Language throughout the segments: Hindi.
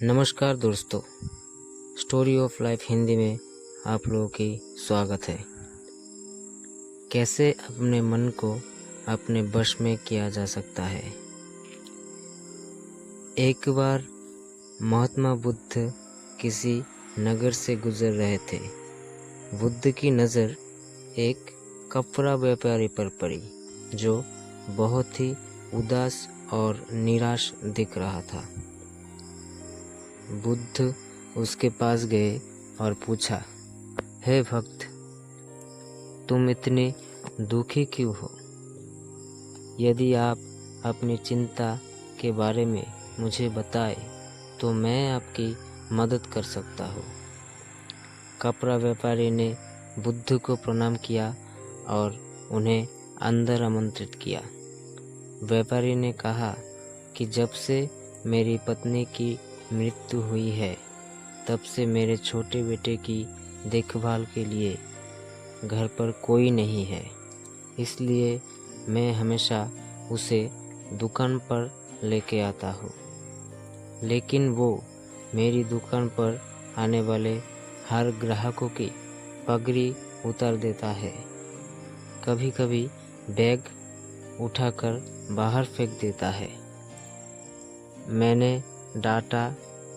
नमस्कार दोस्तों, स्टोरी ऑफ लाइफ हिंदी में आप लोगों की स्वागत है। कैसे अपने मन को अपने वश में किया जा सकता है। एक बार महात्मा बुद्ध किसी नगर से गुजर रहे थे। बुद्ध की नज़र एक कपड़ा व्यापारी पर पड़ी जो बहुत ही उदास और निराश दिख रहा था। बुद्ध उसके पास गए और पूछा, हे भक्त, तुम इतने दुखी क्यों हो? यदि आप अपनी चिंता के बारे में मुझे बताए तो मैं आपकी मदद कर सकता हूँ। कपड़ा व्यापारी ने बुद्ध को प्रणाम किया और उन्हें अंदर आमंत्रित किया। व्यापारी ने कहा कि जब से मेरी पत्नी की मृत्यु हुई है तब से मेरे छोटे बेटे की देखभाल के लिए घर पर कोई नहीं है, इसलिए मैं हमेशा उसे दुकान पर लेके आता हूँ। लेकिन वो मेरी दुकान पर आने वाले हर ग्राहकों की पगड़ी उतार देता है। कभी कभी बैग उठाकर बाहर फेंक देता है। मैंने डांटा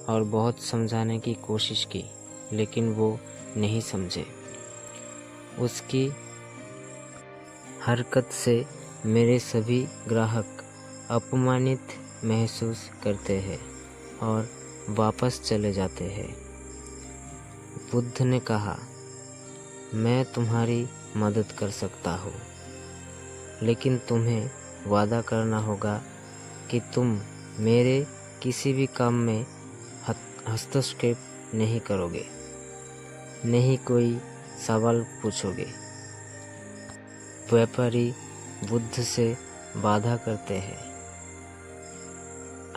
और बहुत समझाने की कोशिश की, लेकिन वो नहीं समझे। उसकी हरकत से मेरे सभी ग्राहक अपमानित महसूस करते हैं और वापस चले जाते हैं। बुद्ध ने कहा, मैं तुम्हारी मदद कर सकता हूँ, लेकिन तुम्हें वादा करना होगा कि तुम मेरे किसी भी काम में हस्तक्षेप नहीं करोगे, नहीं कोई सवाल पूछोगे। व्यापारी बुद्ध से वादा करते हैं।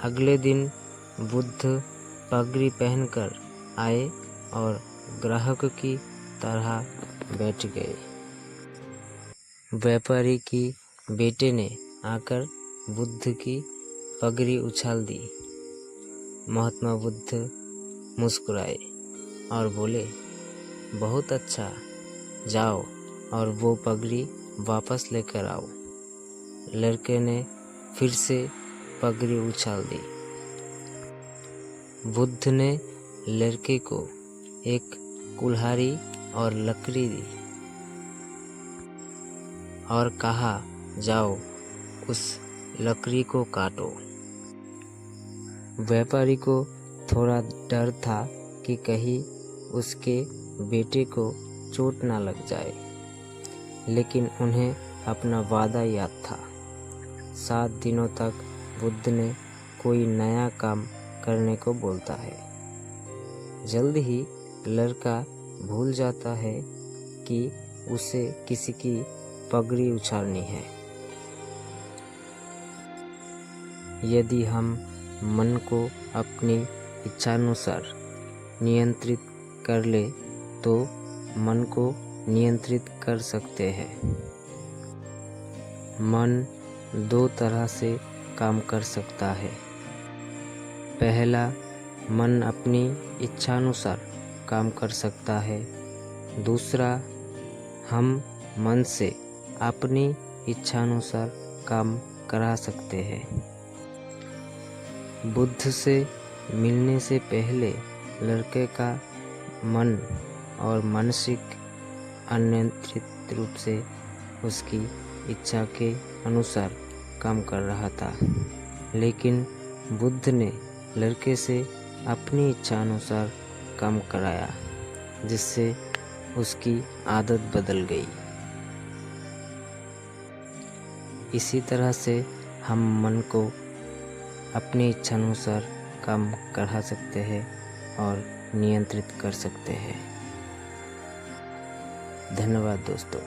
अगले दिन बुद्ध पगड़ी पहनकर आए और ग्राहक की तरह बैठ गए। व्यापारी की बेटे ने आकर बुद्ध की पगड़ी उछाल दी। महात्मा बुद्ध मुस्कुराए और बोले, बहुत अच्छा, जाओ और वो पगड़ी वापस लेकर आओ। लड़के ने फिर से पगड़ी उछाल दी। बुद्ध ने लड़के को एक कुल्हाड़ी और लकड़ी दी और कहा, जाओ उस लकड़ी को काटो। व्यापारी को थोड़ा डर था कि कहीं उसके बेटे को चोट ना लग जाए, लेकिन उन्हें अपना वादा याद था। 7 दिनों तक बुद्ध ने कोई नया काम करने को बोलता है। जल्द ही लड़का भूल जाता है कि उसे किसी की पगड़ी उछालनी है। यदि हम मन को अपनी इच्छानुसार नियंत्रित कर ले तो मन को नियंत्रित कर सकते हैं। मन 2 तरह से काम कर सकता है। पहला, मन अपनी इच्छानुसार काम कर सकता है। दूसरा, हम मन से अपनी इच्छानुसार काम करा सकते हैं। बुद्ध से मिलने से पहले लड़के का मन और मानसिक अनियंत्रित रूप से उसकी इच्छा के अनुसार काम कर रहा था, लेकिन बुद्ध ने लड़के से अपनी इच्छा अनुसार काम कराया, जिससे उसकी आदत बदल गई। इसी तरह से हम मन को अपनी इच्छानुसार काम करा सकते हैं और नियंत्रित कर सकते हैं। धन्यवाद दोस्तों।